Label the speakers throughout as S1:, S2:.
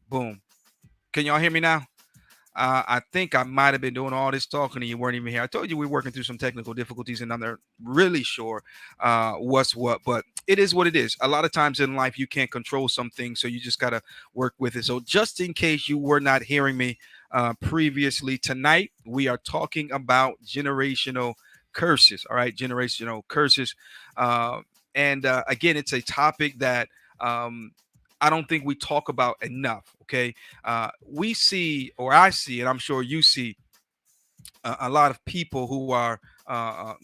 S1: Boom. Can y'all hear me now? I think I might have been doing all this talking and you weren't even here. I told you we're working through some technical difficulties and I'm not really sure what's what, but it is what it is. A lot of times in life, you can't control some things, so you just got to work with it. So, just in case you were not hearing me previously, tonight we are talking about generational curses. All right, generational curses. Uh, and again, it's a topic that um, I don't think we talk about enough. Okay, we see, or I see, and I'm sure you see, a lot of people who are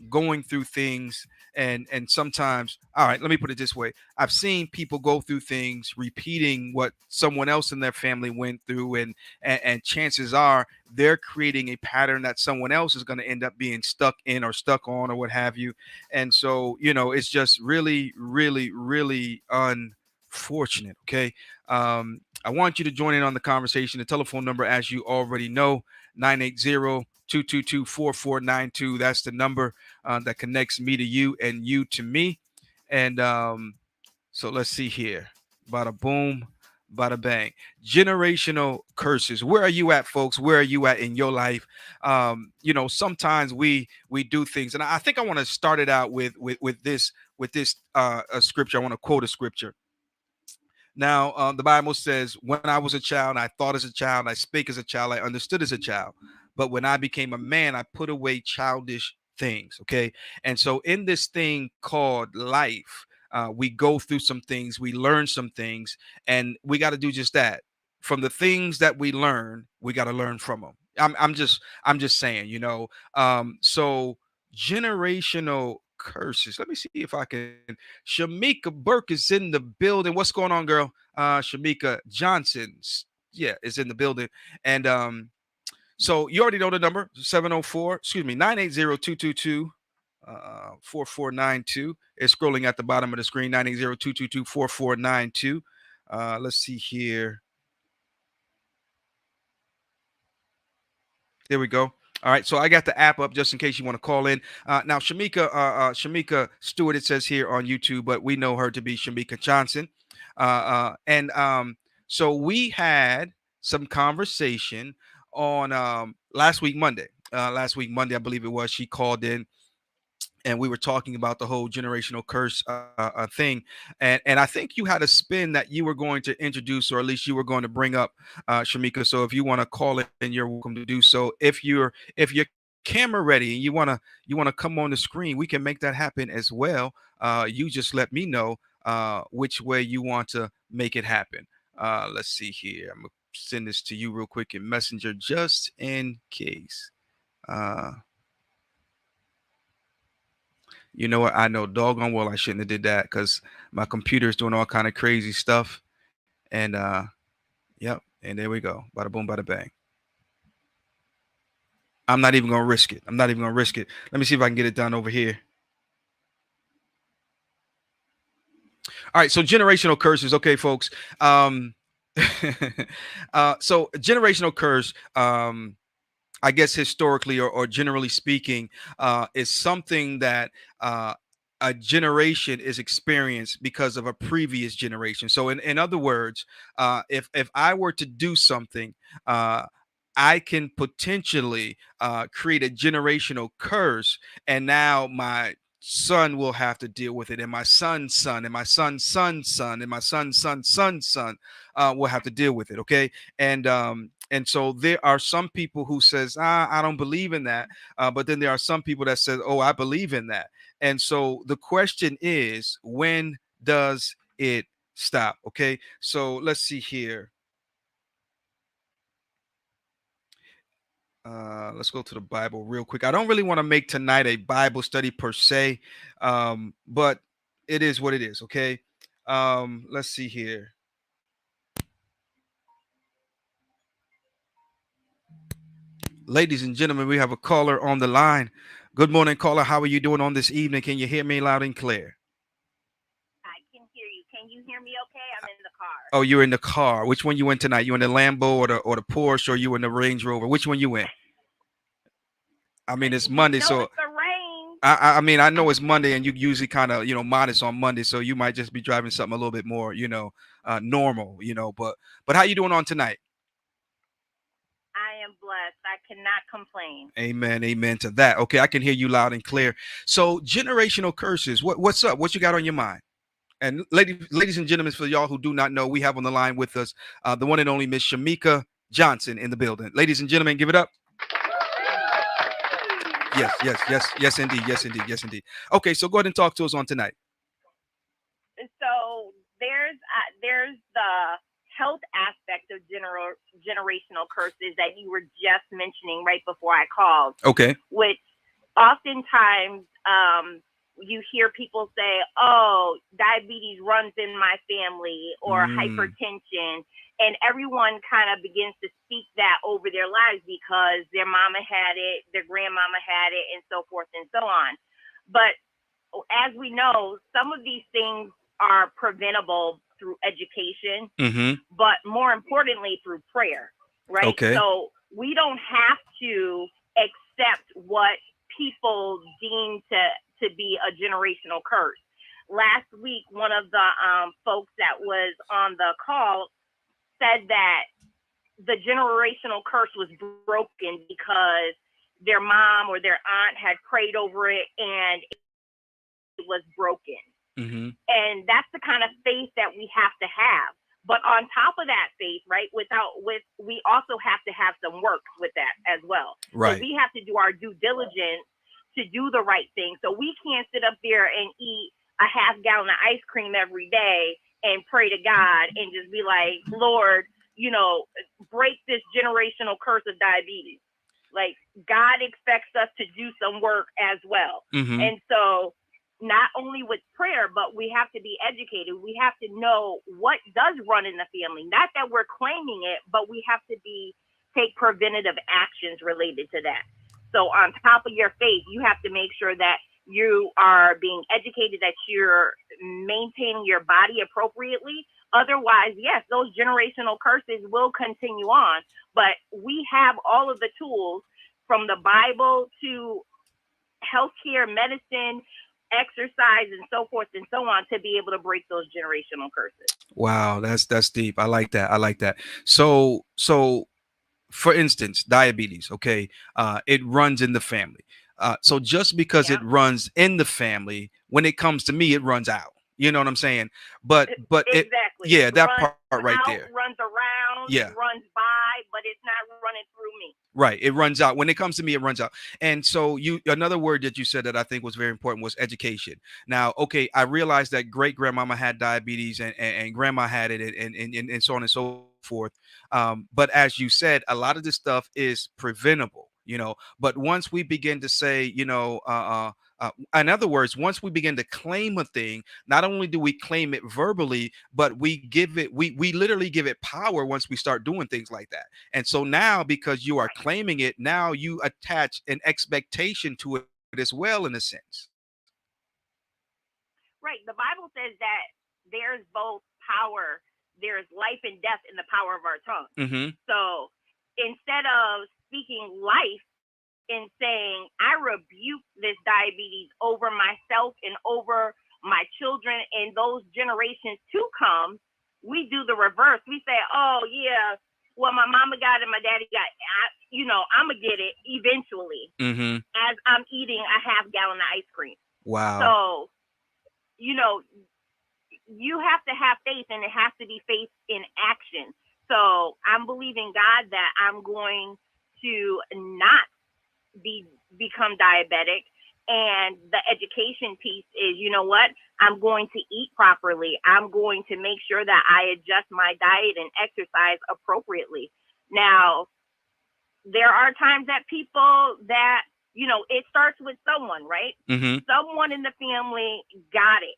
S1: going through things, and sometimes, all right, let me put it this way: I've seen people go through things, repeating what someone else in their family went through, and chances are they're creating a pattern that someone else is going to end up being stuck in or stuck on or what have you. And so, it's just really, really, really unfortunate. Okay. I want you to join in on the conversation. The telephone number, as you already know, 980-222-4492. That's the number that connects me to you and you to me. And so let's see here. Bada boom, bada bang. Generational curses. Where are you at, folks? Where are you at in your life? Sometimes we do things, and I think I want to start it out with this a scripture. I want to quote a scripture. Now, the Bible says, when I was a child, I thought as a child, I spake as a child, I understood as a child. But when I became a man, I put away childish things. Okay. And so, in this thing called life, we go through some things, we learn some things, and we got to do just that. From the things that we learn, we got to learn from them. I'm just saying, so generational curses. Let me see if I can. Shamika Burke is in the building. What's going on, girl? Shamika Johnson, yeah, is in the building. And so you already know the number: 704, excuse me, 980-222 4492. It's scrolling at the bottom of the screen: 980-222-4492. Let's see here. There we go. All right, so I got the app up just in case you want to call in. Now, Shamika Stewart, it says here on YouTube, but we know her to be Shamika Johnson. And So we had some conversation on last week, Monday. Last week, Monday, I believe it was. She called in and we were talking about the whole generational curse thing, and I think you had a spin that you were going to introduce, or at least you were going to bring up, Shamika. So if you want to call in, you're welcome to do so. If your camera ready and you want to come on the screen, we can make that happen as well. You just let me know which way you want to make it happen. Let's see here. I'm gonna send this to you real quick in Messenger just in case. Uh, You know what? I know doggone well I shouldn't have did that because my computer is doing all kind of crazy stuff. And yep, and there we go. Bada boom, bada bang. I'm not even gonna risk it. I'm not even gonna risk it. Let me see if I can get it done over here. All right, so generational curses. Okay, folks. So generational curse. I guess historically, or generally speaking, is something that a generation is experienced because of a previous generation. So, in other words, if I were to do something, uh, I can potentially create a generational curse, and now my son will have to deal with it, and my son's son, and my son's son's son, and my son's son's son's son will have to deal with it. Okay, and so there are some people who says, I don't believe in that, but then there are some people that says, oh, I believe in that. And so the question is, when does it stop? Okay, so let's see here. Let's go to the Bible real quick. I don't really want to make tonight a Bible study per se, but it is what it is. Okay. Let's see here. Ladies and gentlemen, we have a caller on the line. Good morning, caller. How are you doing on this evening? Can you hear me loud and clear?
S2: I can hear you. Can you hear me okay? I'm in the car.
S1: Oh, you're in the car. Which one you in tonight? You in the Lambo or the Porsche, or you in the Range Rover? Which one you in? I mean, it's
S2: You
S1: Monday,
S2: know
S1: so
S2: it's the rain.
S1: I mean, I know it's Monday, and you usually kind of modest on Monday, so you might just be driving something a little bit more, normal, you know. But how you doing on tonight?
S2: I am blessed. I cannot complain.
S1: Amen, amen to that. Okay, I can hear you loud and clear. So generational curses. What's up? What you got on your mind? And ladies and gentlemen, for y'all who do not know, we have on the line with us the one and only Miss Shamika Johnson in the building. Ladies and gentlemen, give it up. Yes, yes, yes, yes, indeed, yes, indeed, yes, indeed. Okay, so go ahead and talk to us on tonight.
S2: So there's the health aspect of generational curses that you were just mentioning right before I called.
S1: Okay.
S2: Which oftentimes you hear people say, "Oh, diabetes runs in my family," or hypertension, and everyone kind of begins to speak that over their lives because their mama had it, their grandmama had it, and so forth and so on. But as we know, some of these things are preventable through education, but more importantly through prayer, right?
S1: Okay.
S2: So we don't have to accept what people deem to be a generational curse. Last week, one of the folks that was on the call said that the generational curse was broken because their mom or their aunt had prayed over it and it was broken. And that's the kind of faith that we have to have. But on top of that faith, right, we also have to have some work with that as well.
S1: Right.
S2: So we have to do our due diligence to do the right thing. So we can't sit up there and eat a half gallon of ice cream every day and pray to God and just be like, Lord, you know, break this generational curse of diabetes. Like, God expects us to do some work as well. And so not only with prayer, but we have to be educated. We have to know what does run in the family. Not that we're claiming it, but we have to take preventative actions related to that. So on top of your faith, you have to make sure that you are being educated, that you're maintaining your body appropriately. Otherwise, yes, those generational curses will continue on. But we have all of the tools from the Bible to healthcare, medicine, exercise, and so forth and so on to be able to break those generational curses.
S1: Wow, that's deep. I like that. I like that. So for instance, diabetes, okay, it runs in the family. So just because it runs in the family, when it comes to me, it runs out. You know what I'm saying? But
S2: exactly.
S1: Yeah, that part right
S2: out,
S1: there.
S2: Runs around,
S1: Yeah.
S2: runs by, but it's not running through me.
S1: Right. It runs out. When it comes to me, it runs out. And so another word that you said that I think was very important was education. Now, okay, I realized that great grandmama had diabetes and grandma had it and so on and so forth. But as you said, a lot of this stuff is preventable, you know, but once we begin to say, you know, in other words, once we begin to claim a thing, not only do we claim it verbally, but we literally give it power once we start doing things like that. And so now, because you are claiming it, now you attach an expectation to it as well, in a sense.
S2: Right. The Bible says that there's both power, there's life and death in the power of our tongue. So instead of speaking life and saying, I rebuke this diabetes over myself and over my children and those generations to come, we do the reverse. We say, oh, yeah, well, my mama got it, my daddy got it. You know, I'm going to get it eventually as I'm eating a half gallon of ice cream.
S1: Wow.
S2: So, you know, you have to have faith, and it has to be faith in action. So I'm believing God that I'm going to not become diabetic. And the education piece is, you know what? I'm going to eat properly. I'm going to make sure that I adjust my diet and exercise appropriately. Now, there are times that people that, you know, it starts with someone, right? Someone in the family got it.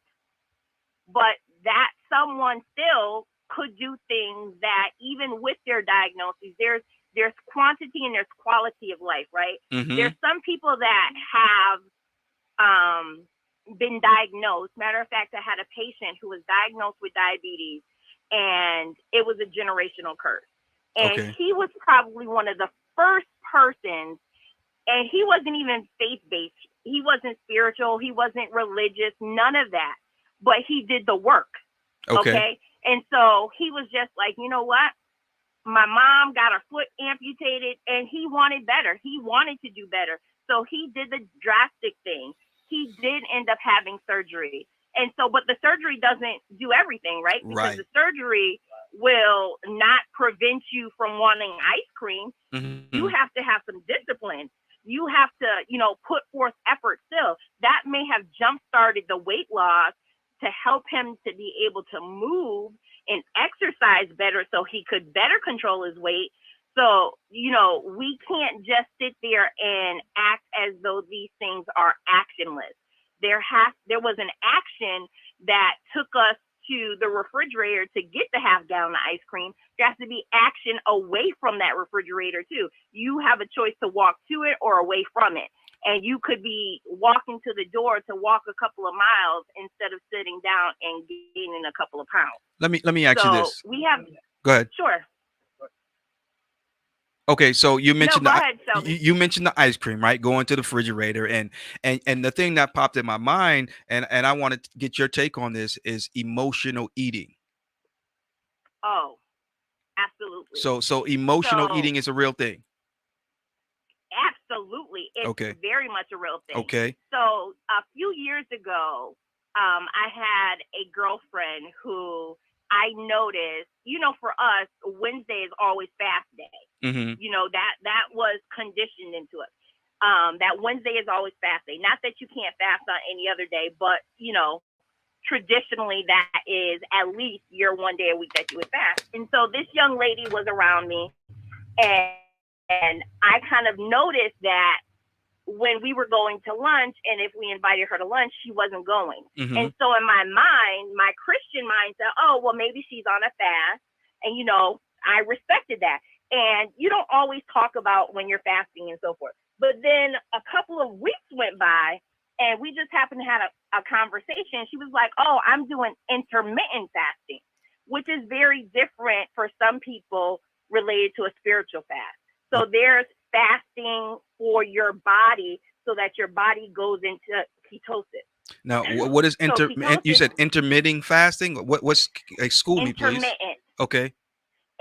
S2: But that someone still could do things that even with their diagnosis, there's quantity and there's quality of life, right? There's some people that have been diagnosed. Matter of fact, I had a patient who was diagnosed with diabetes, and it was a generational curse. And he was probably one of the first persons, and he wasn't even faith-based. He wasn't spiritual. He wasn't religious, none of that. But he did the work. Okay. And so he was just like, you know what? My mom got her foot amputated and he wanted better. He wanted to do better. So he did the drastic thing. He did end up having surgery. And so, but the surgery doesn't do everything, right? Because
S1: Right.
S2: the surgery will not prevent you from wanting ice cream.
S1: Mm-hmm.
S2: You have to have some discipline. You have to, put forth effort still. That may have jump started the weight loss to help him to be able to move and exercise better so he could better control his weight. So, we can't just sit there and act as though these things are actionless. There was an action that took us to the refrigerator to get the half gallon of ice cream. There has to be action away from that refrigerator too. You have a choice to walk to it or away from it. And you could be walking to the door to walk a couple of miles instead of sitting down and gaining a couple of pounds.
S1: Let me ask you
S2: So
S1: this.
S2: we have,
S1: Go ahead.
S2: sure.
S1: Okay, so you
S2: No,
S1: mentioned
S2: go ahead, Shelby.
S1: you mentioned the ice cream, right? Going to the refrigerator, and the thing that popped in my mind, and I want to get your take on this, is emotional eating.
S2: Oh, absolutely.
S1: So emotional
S2: So
S1: eating is a real thing.
S2: absolutely. It's
S1: Okay.
S2: very much a real thing.
S1: Okay.
S2: So a few years ago, I had a girlfriend who I noticed, for us, Wednesday is always fast day.
S1: Mm-hmm.
S2: That was conditioned into us. That Wednesday is always fast day. Not that you can't fast on any other day, but, traditionally that is at least your one day a week that you would fast. And so this young lady was around me, and I kind of noticed that when we were going to lunch and if we invited her to lunch, she wasn't going.
S1: Mm-hmm.
S2: And so in my mind, my Christian mind said, oh, well, maybe she's on a fast. And, I respected that. And you don't always talk about when you're fasting and so forth. But then a couple of weeks went by and we just happened to have a conversation. She was like, oh, I'm doing intermittent fasting, which is very different for some people related to a spiritual fast. So there's fasting for your body so that your body goes into ketosis.
S1: Now, what is
S2: So
S1: you
S2: ketosis,
S1: said intermittent fasting? What's school me, please?
S2: intermittent,
S1: Okay.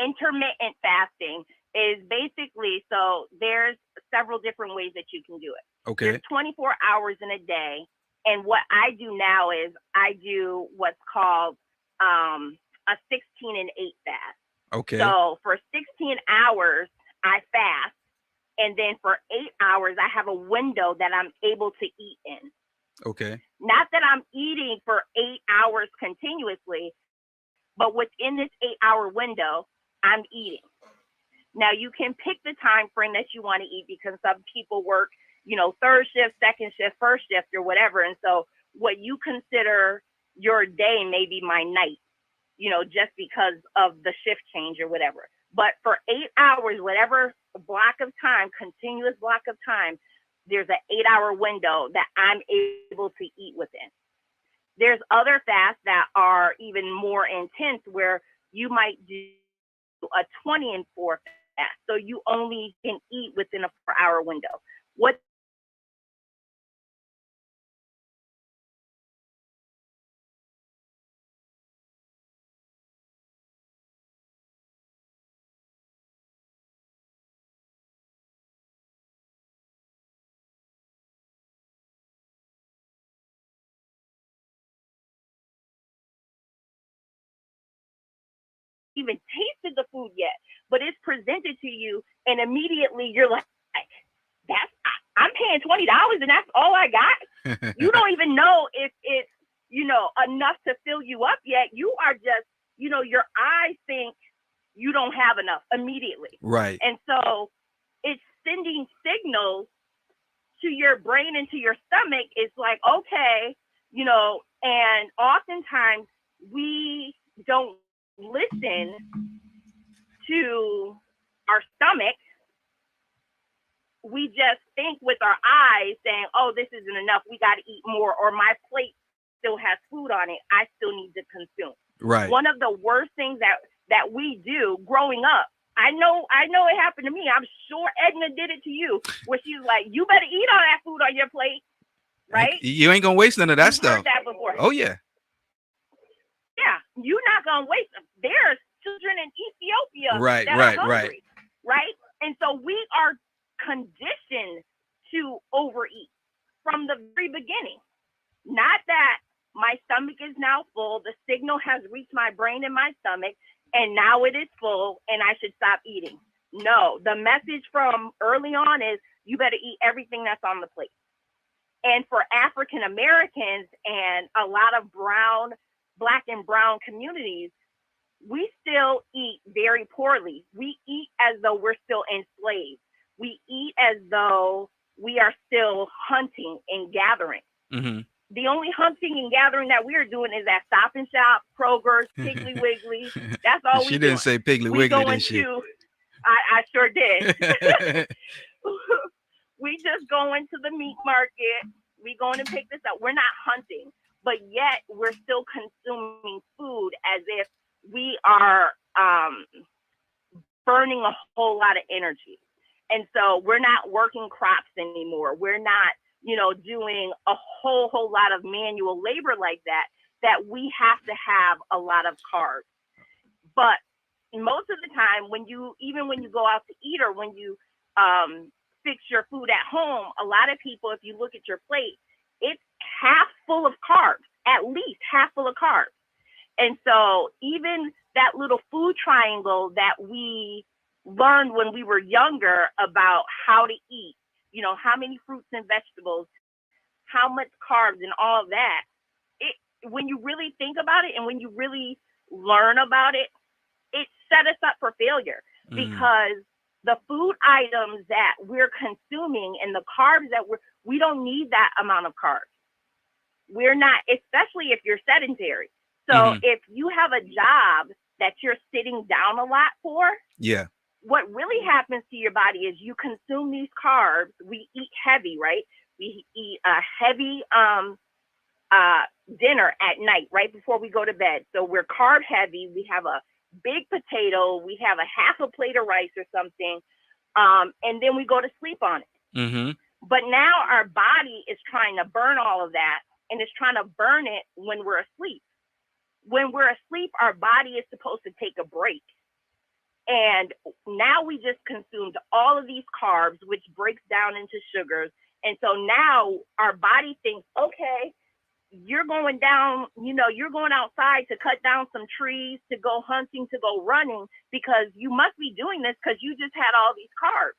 S2: intermittent fasting is basically, so there's several different ways that you can do it.
S1: Okay.
S2: There's 24 hours in a day. And what I do now is I do what's called a 16 and 8 fast.
S1: Okay.
S2: So for 16 hours, I fast. And then for 8 hours, I have a window that I'm able to eat in.
S1: Okay.
S2: Not that I'm eating for 8 hours continuously, but within this 8 hour window, I'm eating. Now you can pick the time frame that you want to eat because some people work, third shift, second shift, first shift, or whatever. And so what you consider your day may be my night, just because of the shift change or whatever. But for 8 hours, whatever block of time, continuous block of time, there's an 8 hour window that I'm able to eat within. There's other fasts that are even more intense where you might do a 20 and 4 fast. So you only can eat within a 4 hour window. What that means is you can eat for 8 hours continuously, but you only can eat for 4 hours. And so what that means is you even tasted the food yet, but it's presented to you, and immediately you're like, I'm paying $20 and that's all I got. You don't even know if it's enough to fill you up yet. You are just your eyes think you don't have enough immediately,
S1: Right.
S2: and so it's sending signals to your brain and to your stomach. It's like, okay, and oftentimes we don't listen to our stomach. We just think with our eyes saying, oh, this isn't enough. We got to eat more, or my plate still has food on it. I still need to consume.
S1: Right.
S2: One of the worst things that we do growing up, I know it happened to me. I'm sure Edna did it to you, where she's like, you better eat all that food on your plate, right?
S1: You ain't gonna waste none of that
S2: You've
S1: stuff.
S2: heard that before.
S1: Oh yeah.
S2: Yeah, you're not gonna waste them. There's children in Ethiopia
S1: Right,
S2: that are
S1: right, right.
S2: hungry, right? And so we are conditioned to overeat from the very beginning. Not that my stomach is now full, the signal has reached my brain and my stomach, and now it is full, and I should stop eating. No, the message from early on is you better eat everything that's on the plate. And for African Americans and a lot of black and brown communities, we still eat very poorly. We eat as though we're still enslaved. We eat as though we are still hunting and gathering.
S1: Mm-hmm.
S2: The only hunting and gathering that we're doing is at Stop and Shop, Kroger's, Piggly Wiggly. That's all
S1: She
S2: we
S1: didn't
S2: doing.
S1: say Piggly
S2: We
S1: Wiggly,
S2: go
S1: did she?
S2: into, I sure did. We just go into the meat market. We going to pick this up. We're not hunting, but yet we're still consuming food as if we are burning a whole lot of energy. And so we're not working crops anymore. We're not, doing a whole lot of manual labor like that we have to have a lot of carbs. But most of the time, even when you go out to eat or when you fix your food at home, a lot of people, if you look at your plate, it's half full of carbs, at least half full of carbs. And so even that little food triangle that we learned when we were younger about how to eat, how many fruits and vegetables, how much carbs and all of that, when you really think about it and when you really learn about it, it set us up for failure because the food items that we're consuming and the carbs that we don't need that amount of carbs. We're not, especially if you're sedentary. So if you have a job that you're sitting down a lot for,
S1: yeah,
S2: what really happens to your body is you consume these carbs. We eat heavy, right? We eat a heavy dinner at night right before we go to bed. So we're carb heavy. We have a big potato. We have a half a plate of rice or something. And then we go to sleep on it.
S1: Mm-hmm.
S2: But now our body is trying to burn all of that and it's trying to burn it when we're asleep. When we're asleep, our body is supposed to take a break. And now we just consumed all of these carbs, which breaks down into sugars. And so now our body thinks, okay, you're going down, you're going outside to cut down some trees, to go hunting, to go running, because you must be doing this because you just had all these carbs.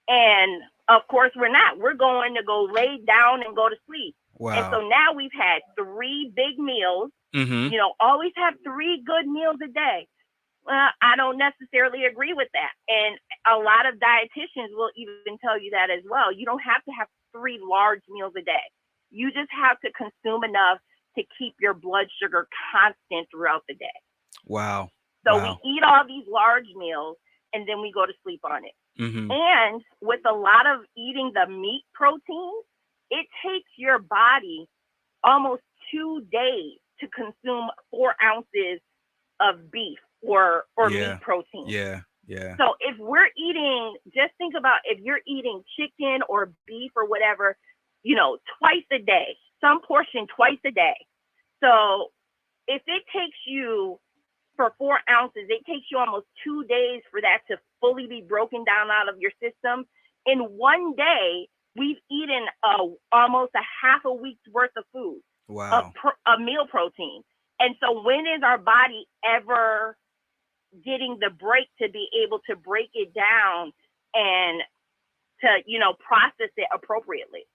S2: And of course we're not. We're going to go lay down and go to sleep.
S1: Wow.
S2: And so now we've had 3 big meals.
S1: Mm-hmm.
S2: Always have 3 good meals a day. I don't necessarily agree with that. And a lot of dietitians will even tell you that as well. You don't have to have 3 large meals a day. You just have to consume enough to keep your blood sugar constant throughout the day.
S1: Wow.
S2: So we eat all these large meals and then we go to sleep on it.
S1: Mm-hmm.
S2: And with a lot of eating the meat protein, it takes your body almost 2 days to consume 4 ounces of beef or
S1: Yeah.
S2: meat protein.
S1: Yeah. Yeah.
S2: So if we're eating, just think about if you're eating chicken or beef or whatever, twice a day, some portion twice a day. So if it takes you for 4 ounces, it takes you almost 2 days for that to fully be broken down out of your system. In one day, we've eaten almost a half a week's worth of food,
S1: Wow.
S2: a meal protein. And so when is our body ever getting the break to be able to break it down and to, process it appropriately?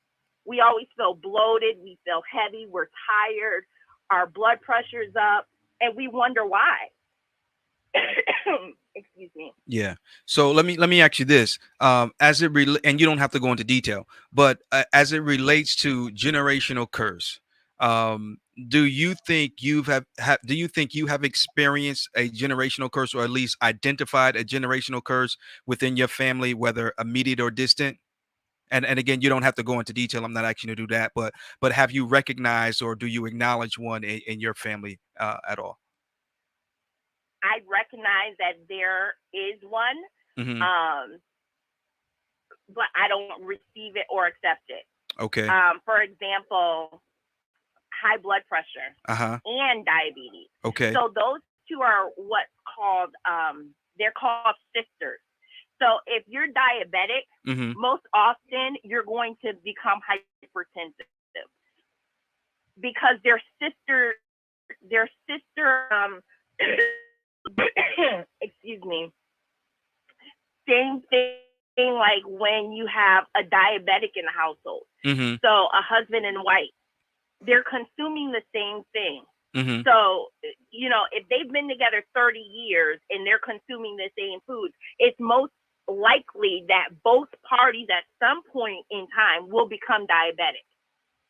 S2: We always feel bloated. We feel heavy. We're tired. Our blood pressure's up and we wonder why. Excuse me.
S1: Yeah. So let me ask you this. As it and you don't have to go into detail, but as it relates to generational curse, do you think do you think you have experienced a generational curse, or at least identified a generational curse within your family, whether immediate or distant? And again, you don't have to go into detail. I'm not asking you to do that, but have you recognized or do you acknowledge one in your family at all?
S2: I recognize that there is one,
S1: Mm-hmm.
S2: but I don't receive it or accept it.
S1: Okay.
S2: For example, high blood pressure
S1: Uh-huh.
S2: and diabetes.
S1: Okay.
S2: So those two are what's called they're called sisters. So if you're diabetic,
S1: Mm-hmm.
S2: most often you're going to become hypertensive because their sister excuse me, same thing like when you have a diabetic in the household.
S1: Mm-hmm.
S2: So a husband and wife, they're consuming the same thing.
S1: Mm-hmm.
S2: So, if they've been together 30 years and they're consuming the same foods, it's most likely that both parties at some point in time will become diabetic.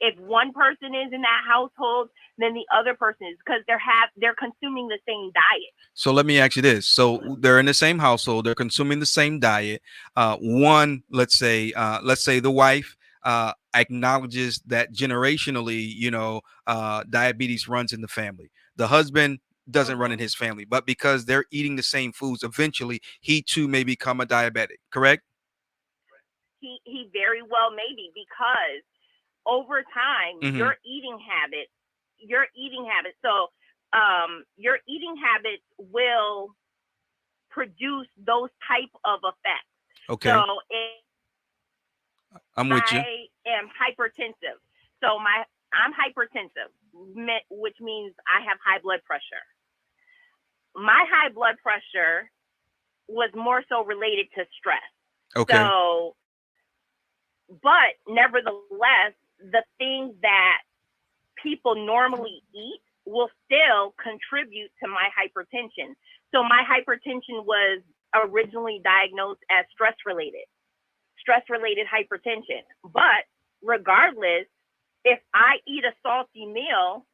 S2: If one person is in that household, then the other person is, because they're consuming the same diet.
S1: So let me ask you this. So they're in the same household, they're consuming the same diet. One, let's say the wife acknowledges that generationally, diabetes runs in the family. The husband doesn't run in
S2: Mm-hmm.
S1: his family, but because they're eating the same foods, eventually he too may become a diabetic. Correct?
S2: He very well may be, because over time
S1: Mm-hmm.
S2: your eating habits will produce those type of effects.
S1: Okay,
S2: So if
S1: I'm with you.
S2: I am hypertensive, I'm hypertensive, which means I have high blood pressure. My high blood pressure was more so related to stress.
S1: Okay.
S2: So, but nevertheless, the things that people normally eat will still contribute to my hypertension. So my hypertension was originally diagnosed as stress related hypertension. But regardless, if I eat a salty meal,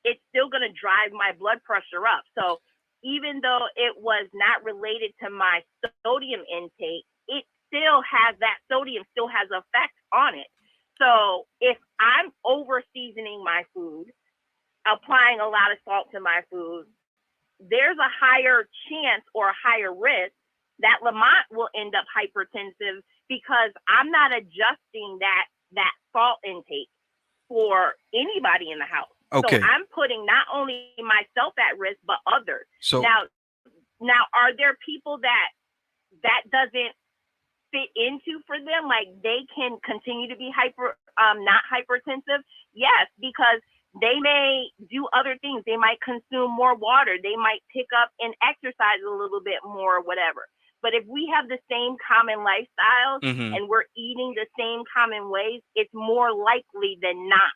S2: it's still going to drive my blood pressure up. So even though it was not related to my sodium intake, it still has, that sodium still has effect on it. So if I'm over seasoning my food, applying a lot of salt to my food, there's a higher chance or a higher risk that Lamont will end up hypertensive, because I'm not adjusting that salt intake for anybody in the house. So
S1: Okay.
S2: I'm putting not only myself at risk but others.
S1: So
S2: Now, are there people that doesn't fit into for them, like they can continue to be not hypertensive? Yes, because they may do other things. They might consume more water, they might pick up and exercise a little bit more or whatever. But if we have the same common lifestyles
S1: mhm.
S2: and we're eating the same common ways, it's more likely than not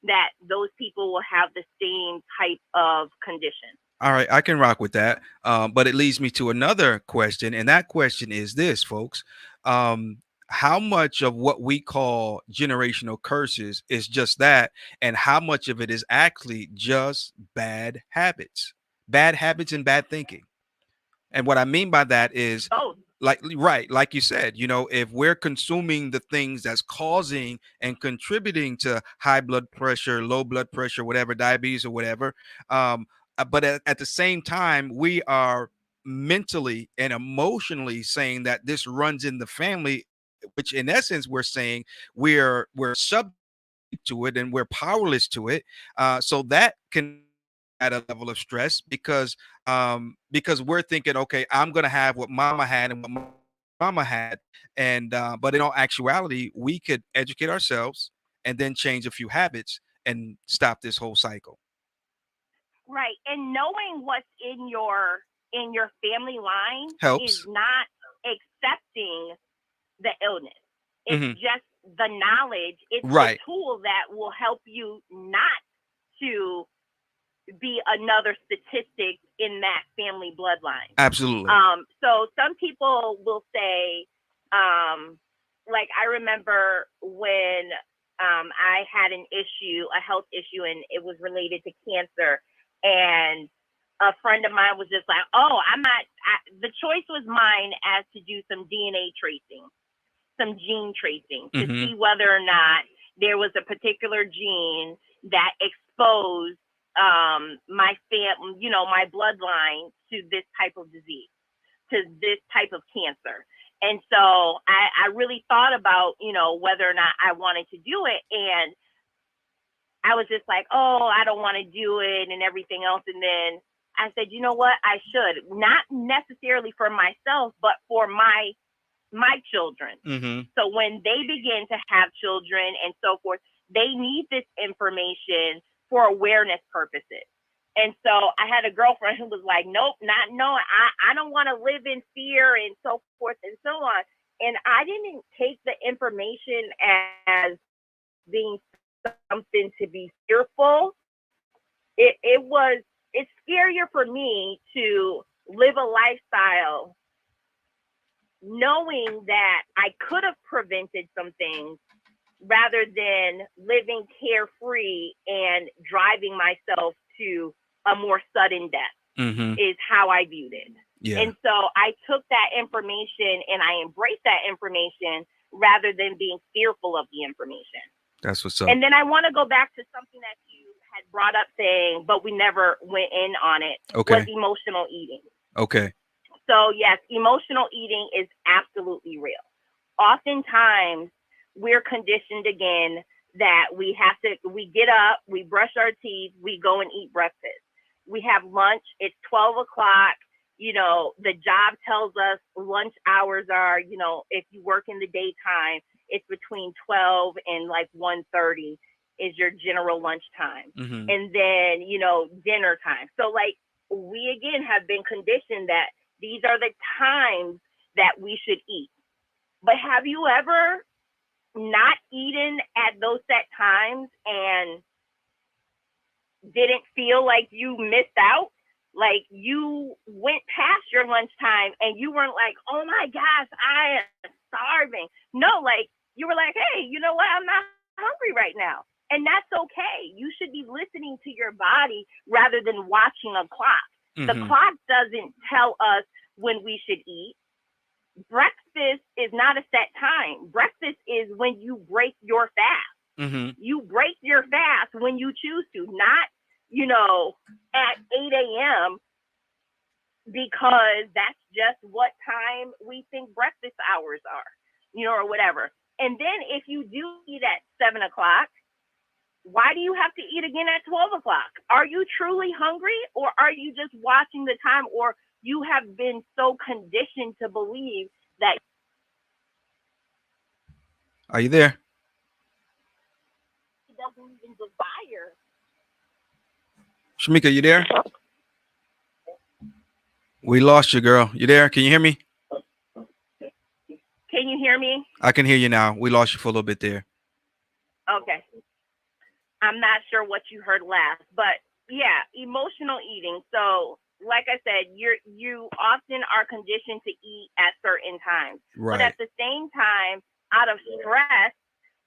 S2: that those people will have the same type of condition.
S1: All right, I can rock with that. But it leads me to another question, and that question is this, folks. How much of what we call generational curses is just that, and how much of it is actually just bad habits and bad thinking? And what I mean by that is,
S2: Both.
S1: like, right, like you said, if we're consuming the things that's causing and contributing to high blood pressure, low blood pressure, whatever, diabetes or whatever, but at the same time, we are mentally and emotionally saying that this runs in the family, which in essence we're saying we're subject to it and we're powerless to it. So that can at a level of stress because we're thinking, okay, I'm gonna have what mama had and what mama had, and but in all actuality, we could educate ourselves and then change a few habits and stop this whole cycle.
S2: Right. And knowing what's in your family line is
S1: Helps.
S2: not accepting the illness. It's
S1: Hmm.
S2: just the knowledge. It's the
S1: Right.
S2: tool that will help you not to be another statistic in that family bloodline.
S1: Absolutely.
S2: So some people will say, like I remember when I had a health issue, and it was related to cancer, and a friend of mine was just like, "Oh, I'm not." The choice was mine as to do some DNA tracing, some gene tracing, to
S1: Hmm.
S2: see whether or not there was a particular gene that exposed my bloodline to this type of disease, to this type of cancer. And so I really thought about, whether or not I wanted to do it. And I was just like, oh, I don't want to do it and everything else. And then I said, you know what? I should, not necessarily for myself, but for my children.
S1: Mm-hmm.
S2: So when they begin to have children and so forth, they need this information for awareness purposes. And so I had a girlfriend who was like, nope, not no, I don't want to live in fear and so forth and so on. And I didn't take the information as being something to be fearful. It's scarier for me to live a lifestyle knowing that I could have prevented some things rather than living carefree and driving myself to a more sudden death,
S1: Mm-hmm.
S2: is how I viewed it.
S1: Yeah.
S2: And so I took that information and I embraced that information rather than being fearful of the information.
S1: That's what's up.
S2: And then I want to go back to something that you had brought up saying, but we never went in on it,
S1: Okay.
S2: was emotional eating.
S1: Okay.
S2: So yes, emotional eating is absolutely real. Oftentimes we're conditioned again that we get up, we brush our teeth, we go and eat breakfast. We have lunch, it's 12 o'clock. You know, the job tells us lunch hours are, you know, if you work in the daytime, it's between 12 and like 1:30 is your general lunch time.
S1: Mm-hmm.
S2: And then, you know, dinner time. So like we again have been conditioned that these are the times that we should eat. But have you ever not eaten at those set times and didn't feel like you missed out? Like you went past your lunchtime and you weren't like, oh my gosh, I am starving. No, like you were like, hey, you know what? I'm not hungry right now. And that's okay. You should be listening to your body rather than watching a clock.
S1: Mm-hmm.
S2: The clock doesn't tell us when we should eat. Breakfast is not a set time. Breakfast is when you break your fast.
S1: Mm-hmm.
S2: You break your fast when you choose to, not, you know, at 8 a.m. because that's just what time we think breakfast hours are, you know, or whatever. And then if you do eat at 7 o'clock, why do you have to eat again at 12 o'clock? Are you truly hungry, or are you just watching the time, or you have been so conditioned to believe that?
S1: Are you there?
S2: He doesn't even desire.
S1: Shamika, you there? We lost you, girl. You there? Can you hear me?
S2: Can you hear me?
S1: I can hear you now. We lost you for a little bit there.
S2: Okay. I'm not sure what you heard last, but yeah, emotional eating. So, like I said, you often are conditioned to eat at certain times,
S1: Right.
S2: but at the same time, out of stress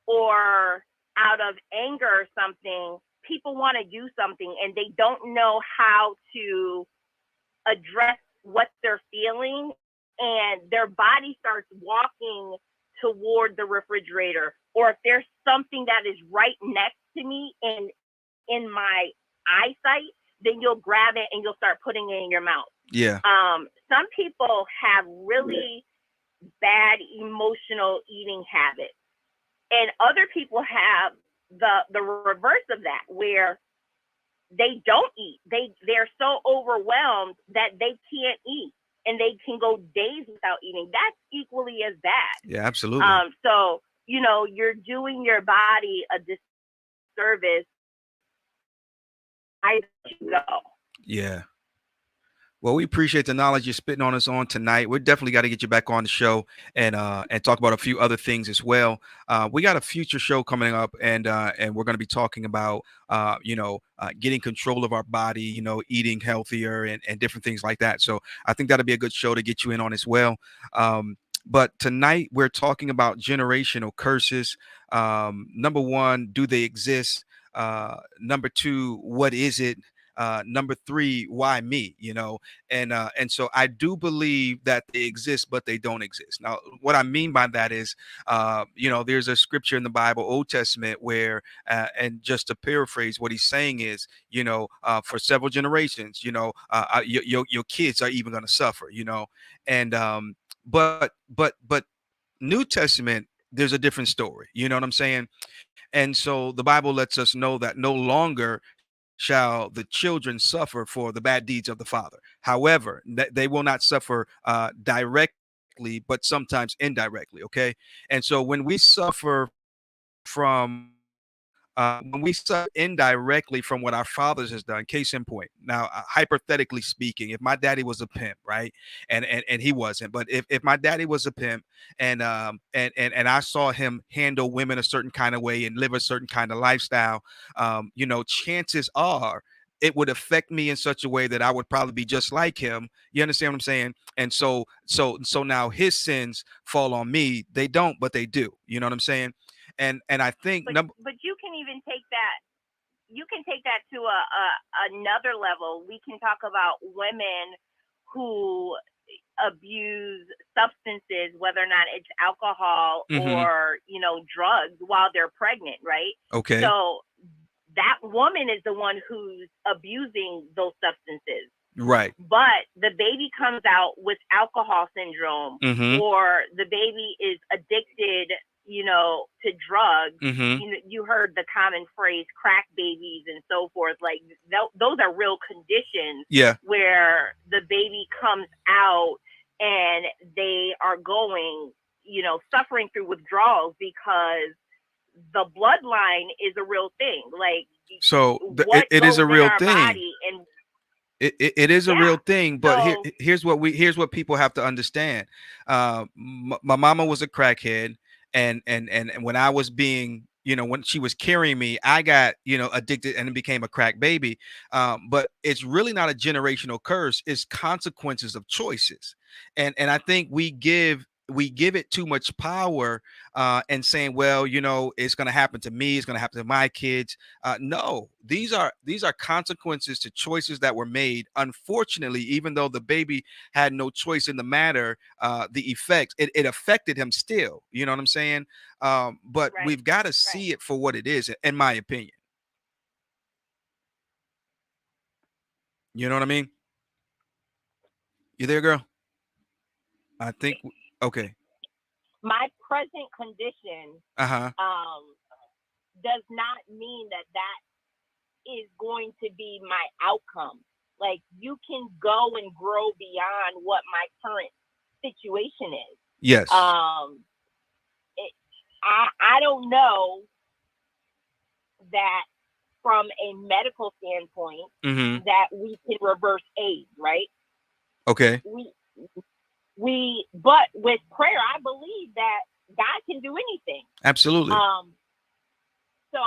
S2: or out of anger or something, people want to do something and they don't know how to address what they're feeling, and their body starts walking toward the refrigerator, or if there's something that is right next to me in my eyesight, then you'll grab it and you'll start putting it in your mouth.
S1: Yeah.
S2: Some people have really bad emotional eating habits, and other people have the reverse of that, where they don't eat. They're so overwhelmed that they can't eat, and they can go days without eating. That's equally as bad.
S1: Yeah, absolutely.
S2: So you know, you're doing your body a disservice. I go.
S1: Yeah. Well, we appreciate the knowledge you're spitting on us on tonight. We definitely got to get you back on the show and talk about a few other things as well. We got a future show coming up, and we're going to be talking about getting control of our body, you know, eating healthier and different things like that. So I think that'll be a good show to get you in on as well. But tonight we're talking about generational curses. Number one, do they exist? Number two, what is it? Number three, why me? You know, and so I do believe that they exist, but they don't exist. Now, what I mean by that is, there's a scripture in the Bible, Old Testament, where, and just to paraphrase, what he's saying is, for several generations, your kids are even going to suffer, and but New Testament, there's a different story. You know what I'm saying? And so the Bible lets us know that no longer shall the children suffer for the bad deeds of the father. However, they will not suffer directly, but sometimes indirectly. Okay. And so when we suffer when we suffer indirectly from what our fathers has done, case in point. Now, hypothetically speaking, if my daddy was a pimp, right, and he wasn't, but if my daddy was a pimp, and I saw him handle women a certain kind of way and live a certain kind of lifestyle, chances are it would affect me in such a way that I would probably be just like him. You understand what I'm saying? And so now his sins fall on me. They don't, but they do. You know what I'm saying? And I think number.
S2: But you can even take that, you can take that to another level. We can talk about women who abuse substances, whether or not it's alcohol
S1: Hmm.
S2: or, drugs while they're pregnant, right?
S1: Okay.
S2: So that woman is the one who's abusing those substances.
S1: Right.
S2: But the baby comes out with alcohol syndrome,
S1: Hmm.
S2: or the baby is addicted, to drugs.
S1: Hmm.
S2: You heard the common phrase crack babies and so forth. Like, those are real conditions
S1: Yeah.
S2: where the baby comes out and they are going, suffering through withdrawals because the bloodline is a real thing. Like,
S1: So
S2: what
S1: it is
S2: goes
S1: a
S2: in
S1: real
S2: our
S1: thing.
S2: body, and
S1: It is a real
S2: yeah.
S1: thing, but
S2: So
S1: here's what people have to understand. My mama was a crackhead, and when I was being, when she was carrying me, I got, addicted and became a crack baby. But it's really not a generational curse; it's consequences of choices, and I think we give it too much power, and saying, well, it's going to happen to me, it's going to happen to my kids. No, these are consequences to choices that were made. Unfortunately, even though the baby had no choice in the matter, the effects, it affected him still. You know what I'm saying? But
S2: right,
S1: we've got to
S2: right.
S1: see it for what it is, in my opinion. You know what I mean? You there, girl? I think. Okay.
S2: My present condition
S1: Uh huh.
S2: um, does not mean that that is going to be my outcome. Like, you can go and grow beyond what my current situation is.
S1: Yes.
S2: It, I don't know that from a medical standpoint
S1: Mm-hmm.
S2: that we can reverse AIDS, right?
S1: Okay.
S2: We but with prayer, I believe that God can do anything.
S1: Absolutely.
S2: Um, so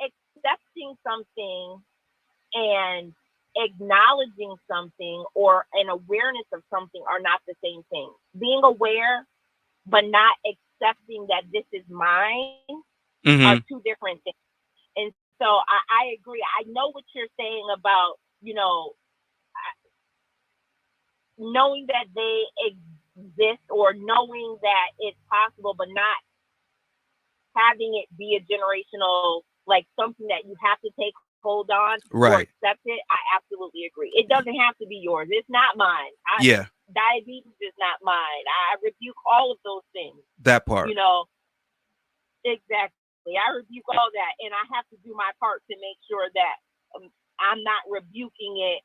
S2: accepting something and acknowledging something or an awareness of something are not the same thing. Being aware but not accepting that this is mine are
S1: Mm-hmm.
S2: two different things. And so I agree. I know what you're saying about, knowing that they exist or knowing that it's possible, but not having it be a generational, like something that you have to take hold on or
S1: Right.
S2: accept it. I absolutely agree. It doesn't have to be yours. It's not mine.
S1: Yeah.
S2: Diabetes is not mine. I rebuke all of those things.
S1: That
S2: You
S1: part.
S2: know, exactly. I rebuke all that, and I have to do my part to make sure that I'm not rebuking it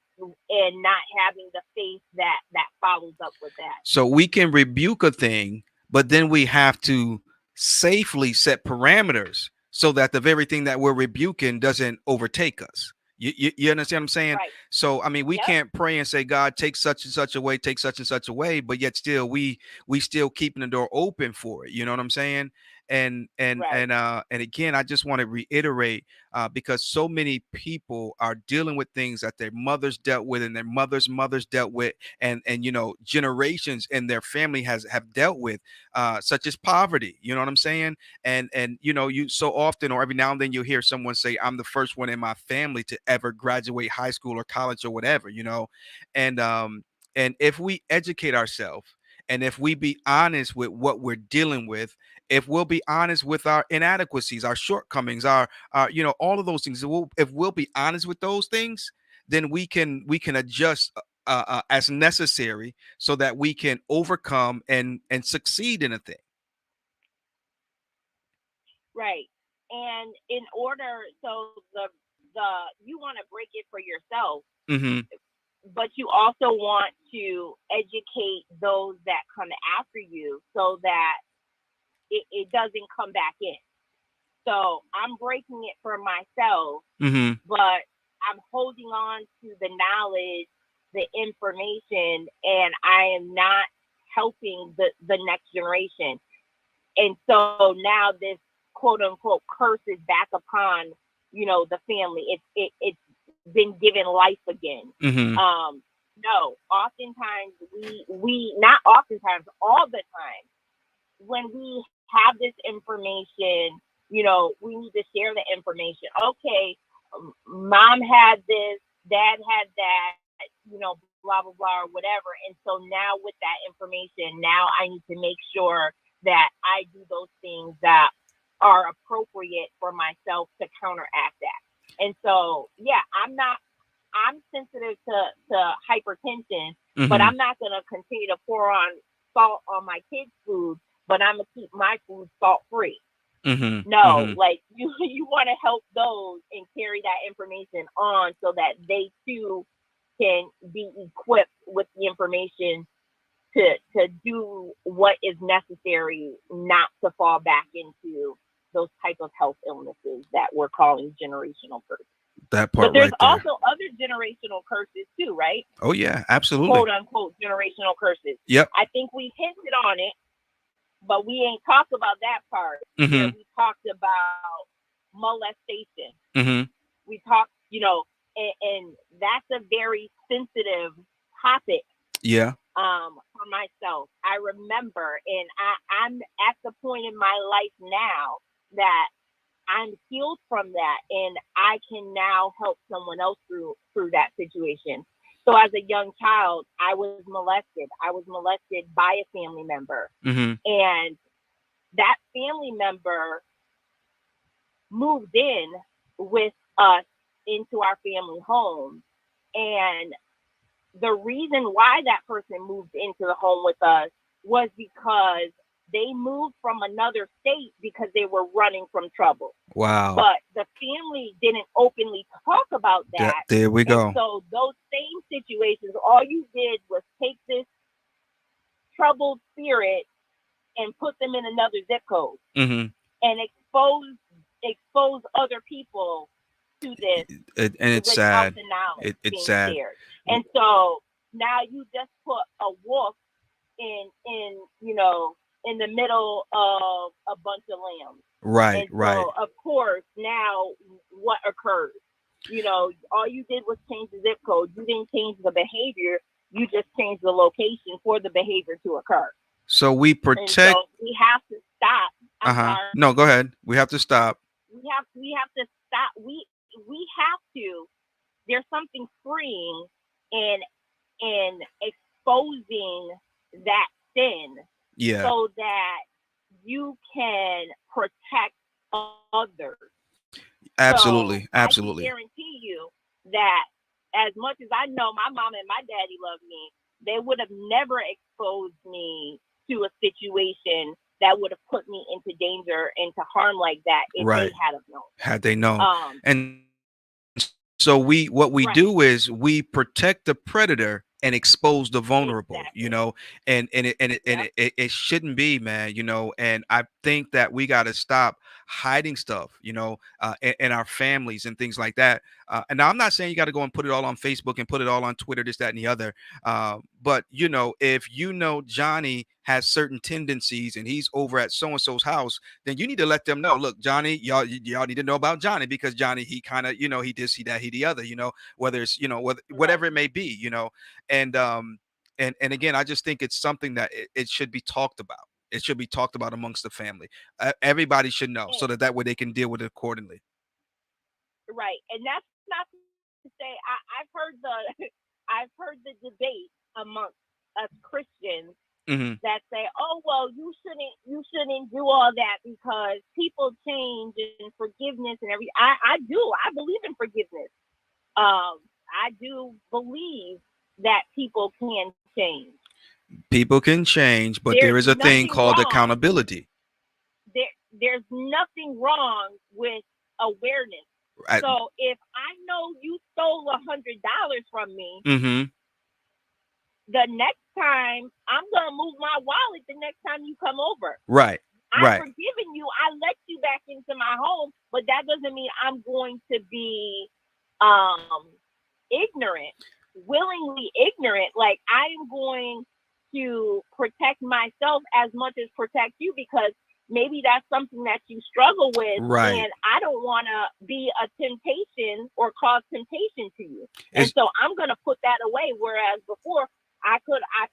S2: and not having the faith that follows up with that.
S1: So we can rebuke a thing, but then we have to safely set parameters so that the very thing that we're rebuking doesn't overtake us. You understand what I'm saying?
S2: Right.
S1: So I mean, we
S2: Yep.
S1: can't pray and say, God, take such and such away, take such and such away, but yet still we still keeping the door open for it. You know what I'm saying?
S2: Right.
S1: And again, I just want to reiterate, because so many people are dealing with things that their mothers dealt with and their mothers dealt with, and generations in their family have dealt with, such as poverty. You know what I'm saying? And you so often, or every now and then, you'll hear someone say, I'm the first one in my family to ever graduate high school or college or whatever. And if we educate ourselves, and if we be honest with what we're dealing with, if we'll be honest with our inadequacies, our shortcomings, our all of those things, if we'll be honest with those things, then we can adjust, as necessary, so that we can overcome and succeed in a thing.
S2: Right. And in order, so the you want to break it for yourself,
S1: Mm-hmm.
S2: but you also want to educate those that come after you so that it doesn't come back in. So I'm breaking it for myself,
S1: Mm-hmm.
S2: but I'm holding on to the knowledge, the information, and I am not helping the next generation. And so now this quote unquote curse is back upon, the family. It's been given life again.
S1: Mm-hmm.
S2: No, oftentimes we not oftentimes, all the time, when we have this information, we need to share the information. Okay, mom had this, dad had that, blah blah blah or whatever. And so now with that information, now I need to make sure that I do those things that are appropriate for myself to counteract that. And so, yeah, I'm sensitive to hypertension, but
S1: Mm-hmm.
S2: I'm not going to continue to pour on salt on my kids' food, but I'm going to keep my food salt free.
S1: Mm-hmm.
S2: No,
S1: Mm-hmm.
S2: like you want to help those and carry that information on so that they too can be equipped with the information to do what is necessary, not to fall back into those type of health illnesses that we're calling generational curses.
S1: That
S2: But
S1: part
S2: there's
S1: right there.
S2: also other generational curses too, right?
S1: Oh yeah, absolutely.
S2: Quote unquote generational curses.
S1: Yep.
S2: I think we hinted on it, but we ain't talked about that part where
S1: Mm-hmm.
S2: we talked about molestation.
S1: Mm-hmm.
S2: We talked, and that's a very sensitive topic,
S1: Yeah.
S2: for myself. I remember, and I'm at the point in my life now that I'm healed from that, and I can now help someone else through that situation. So as a young child, I was molested. I was molested by a family member,
S1: Mm-hmm.
S2: and that family member moved in with us into our family home. And the reason why that person moved into the home with us was because they moved from another state because they were running from trouble.
S1: Wow.
S2: But the family didn't openly talk about that.
S1: There we
S2: And
S1: go.
S2: so those same situations, all you did was take this troubled spirit and put them in another zip code
S1: Mm-hmm.
S2: and expose other people to this
S1: And it's
S2: without
S1: sad.
S2: the knowledge
S1: It's
S2: being
S1: sad.
S2: shared. And so now you just put a wolf in in the middle of a bunch of lambs.
S1: Right.
S2: And
S1: Right.
S2: so of course now what occurs? All you did was change the zip code. You didn't change the behavior. You just changed the location for the behavior to occur.
S1: So we
S2: And
S1: protect.
S2: so we have to stop. I'm
S1: Uh-huh.
S2: sorry.
S1: No, go ahead. We have to stop.
S2: We have to stop. We have to. There's something freeing in exposing that sin
S1: Yeah.
S2: so that you can protect others. So
S1: Absolutely.
S2: I can
S1: Absolutely.
S2: guarantee you that as much as I know my mom and my daddy love me, they would have never exposed me to a situation that would have put me into danger and to harm like that if they
S1: Right.
S2: had have known.
S1: Had they known.
S2: Um,
S1: And so what we
S2: right,
S1: do is we protect the predator and expose the vulnerable,
S2: exactly. Yep,
S1: it shouldn't be, man, and I think that we got to stop hiding stuff, in our families and things like that. And now I'm not saying you got to go and put it all on Facebook and put it all on Twitter, this, that, and the other. But if Johnny has certain tendencies and he's over at so and so's house, then you need to let them know. Look, Johnny, y'all need to know about Johnny because Johnny, he kind of, he did see that, he the other, whether it's,
S2: right.
S1: whatever it may be, and and again, I just think it's something that it should be talked about. It should be talked about amongst the family. Everybody should know so
S2: And,
S1: that way they can deal with it accordingly.
S2: right, and that's not to say I've heard the I've heard the debate amongst us Christians
S1: Hmm.
S2: that say, "Oh well, you shouldn't do all that because people change and forgiveness and everything." I do. I believe in forgiveness. I do believe that people can change.
S1: People can change, but
S2: There's
S1: there is a thing
S2: nothing
S1: called
S2: wrong.
S1: accountability.
S2: There, there's nothing wrong with awareness.
S1: I,
S2: So if I know you stole $100 from me,
S1: mm-hmm.
S2: the next time I'm gonna move my wallet the next time you come over.
S1: Right.
S2: I've
S1: Right.
S2: forgiven you. I let you back into my home, but that doesn't mean I'm going to be um ignorant, willingly ignorant. Like I am going to protect myself as much as protect you because maybe that's something that you struggle with
S1: Right.
S2: and I don't want to be a temptation or cause temptation to you. And
S1: It's
S2: so I'm going to put that away whereas before I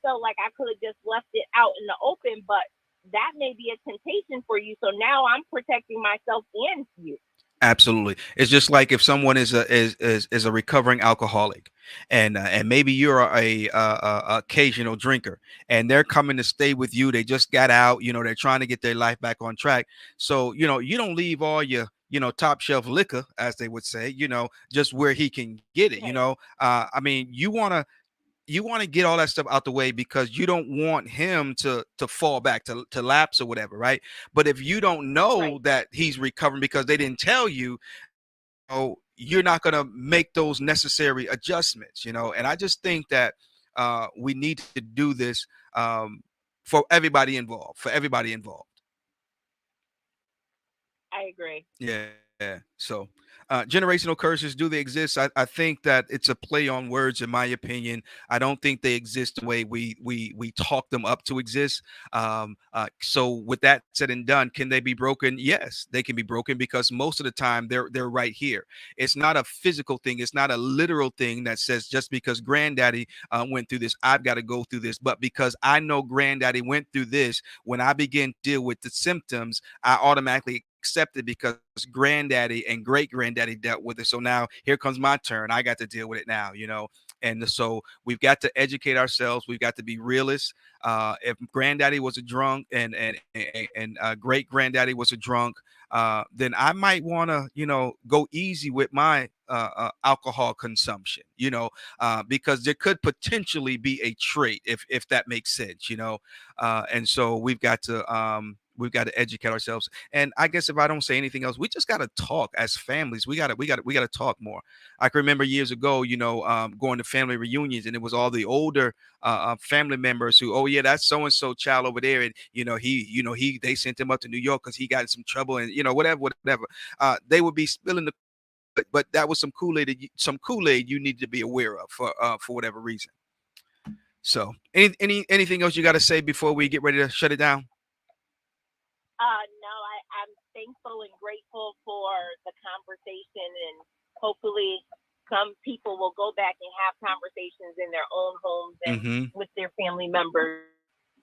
S2: felt like I could have just left it out in the open, but that may be a temptation for you. So now I'm protecting myself and you.
S1: Absolutely. It's just like if someone is is a recovering alcoholic, and maybe you're a occasional drinker, and they're coming to stay with you. They just got out. They're trying to get their life back on track. So you don't leave all your top shelf liquor, as they would say. Just where he can get it.
S2: Right.
S1: I mean, you want to get all that stuff out the way because you don't want him to fall back to lapse or whatever, right? But if you don't know
S2: Right.
S1: that he's recovering because they didn't tell you, you're not going to make those necessary adjustments. And I just think that we need to do this for everybody involved,
S2: I agree.
S1: Yeah. So, generational curses, do they exist? I think that it's a play on words, in my opinion. I don't think they exist the way we talk them up to exist. So, with that said and done, can they be broken? Yes, they can be broken because most of the time they're right here. It's not a physical thing. It's not a literal thing that says just because Granddaddy went through this, I've got to go through this. But because I know Granddaddy went through this, when I begin to deal with the symptoms, I automatically accept it because granddaddy and great granddaddy dealt with it. So now here comes my turn. I got to deal with it now. And so we've got to educate ourselves. We've got to be realists. If granddaddy was a drunk and great granddaddy was a drunk, then I might want to, go easy with my alcohol consumption, because there could potentially be a trait if that makes sense, and so we've got to educate ourselves. And I guess if I don't say anything else, we just got to talk as families. We got to talk more. I can remember years ago, going to family reunions, and it was all the older family members who, oh yeah, that's so and so child over there, and they sent him up to New York because he got in some trouble, and whatever. They would be spilling the, but that was some Kool-Aid you need to be aware of for whatever reason. So, anything else you got to say before we get ready to shut it down?
S2: No, I'm thankful and grateful for the conversation, and hopefully, some people will go back and have conversations in their own homes and
S1: Mm-hmm.
S2: with their family members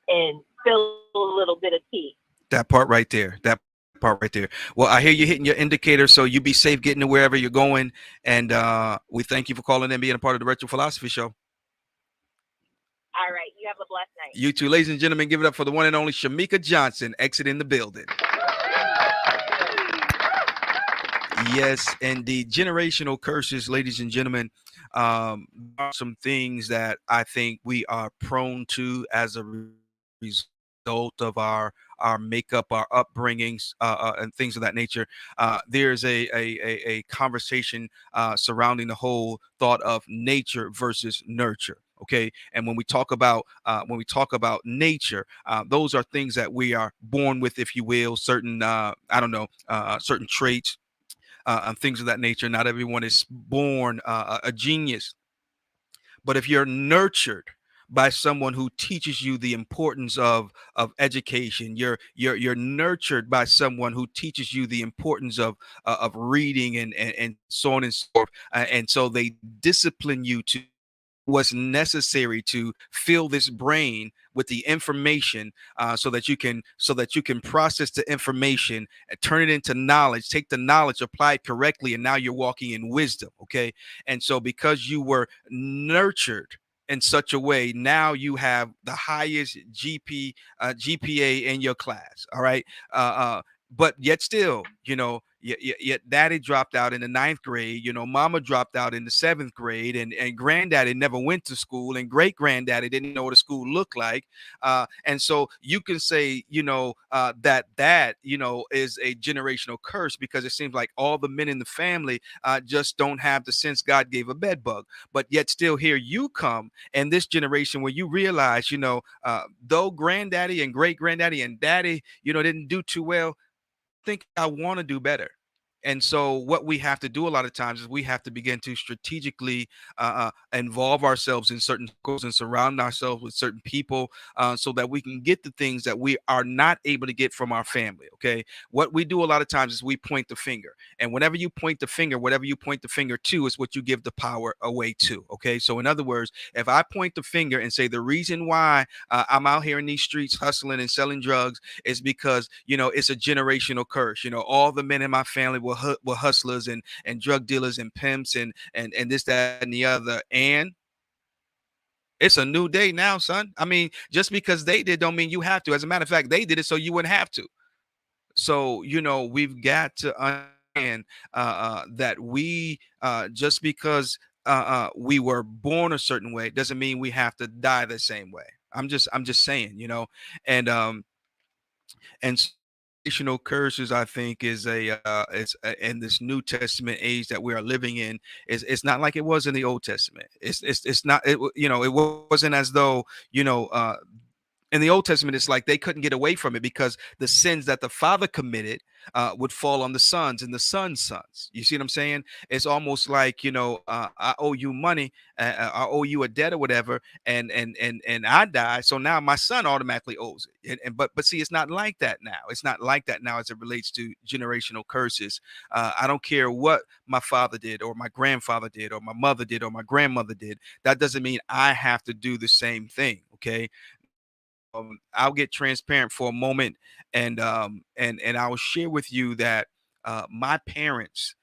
S2: and feel a little bit of peace.
S1: That part right there. That part right there. Well, I hear you hitting your indicator, so you be safe getting to wherever you're going. And we thank you for calling and being a part of the Retro Philosophy Show.
S2: All right. You have a blessed night.
S1: You too, ladies and gentlemen, give it up for the one and only Shamika Johnson exiting the building. Yes, indeed. Generational curses, ladies and gentlemen, are some things that I think we are prone to as a result of our makeup, our upbringings, and things of that nature. There's a conversation surrounding the whole thought of nature versus nurture. Okay, and when we talk about nature, those are things that we are born with, if you will, certain I don't know, certain traits and things of that nature. Not everyone is born a genius, but if you're nurtured by someone who teaches you the importance of education, you're nurtured by someone who teaches you the importance of reading and so on and so forth, and so they discipline you to what's necessary to fill this brain with the information, so that you can process the information and turn it into knowledge, take the knowledge, apply it correctly, and now you're walking in wisdom. Okay, and so because you were nurtured in such a way, now you have the highest GPA in your class. All right, but yet still, Yet daddy dropped out in the ninth grade. Mama dropped out in the seventh grade, and granddaddy never went to school, and great granddaddy didn't know what a school looked like. And so you can say, that is a generational curse, because it seems like all the men in the family just don't have the sense God gave a bed bug. But yet still here you come, and this generation where you realize, though granddaddy and great granddaddy and daddy, didn't do too well, I think I want to do better. And so what we have to do a lot of times is we have to begin to strategically involve ourselves in certain circles and surround ourselves with certain people, so that we can get the things that we are not able to get from our family. Okay. What we do a lot of times is we point the finger, and whenever you point the finger, whatever you point the finger to is what you give the power away to. Okay. So in other words, if I point the finger and say the reason why I'm out here in these streets hustling and selling drugs is because it's a generational curse. All the men in my family were hustlers and drug dealers and pimps and this, that, and the other. And it's a new day now, son. I mean, just because they did don't mean you have to. As a matter of fact, they did it so you wouldn't have to. So we've got to understand that we just because we were born a certain way doesn't mean we have to die the same way. I'm just saying, and so generational curses, I think, is in this New Testament age that we are living in, is it's not like it was in the Old Testament. It's not, it wasn't as though, in the Old Testament, it's like they couldn't get away from it because the sins that the father committed would fall on the sons and the sons' sons. You see what I'm saying? It's almost like, I owe you money, I owe you a debt or whatever, and I die, so now my son automatically owes it. But see, it's not like that now. It's not like that now as it relates to generational curses. I don't care what my father did or my grandfather did or my mother did or my grandmother did. That doesn't mean I have to do the same thing. Okay. Now, I'll get transparent for a moment, and I will share with you that my parents,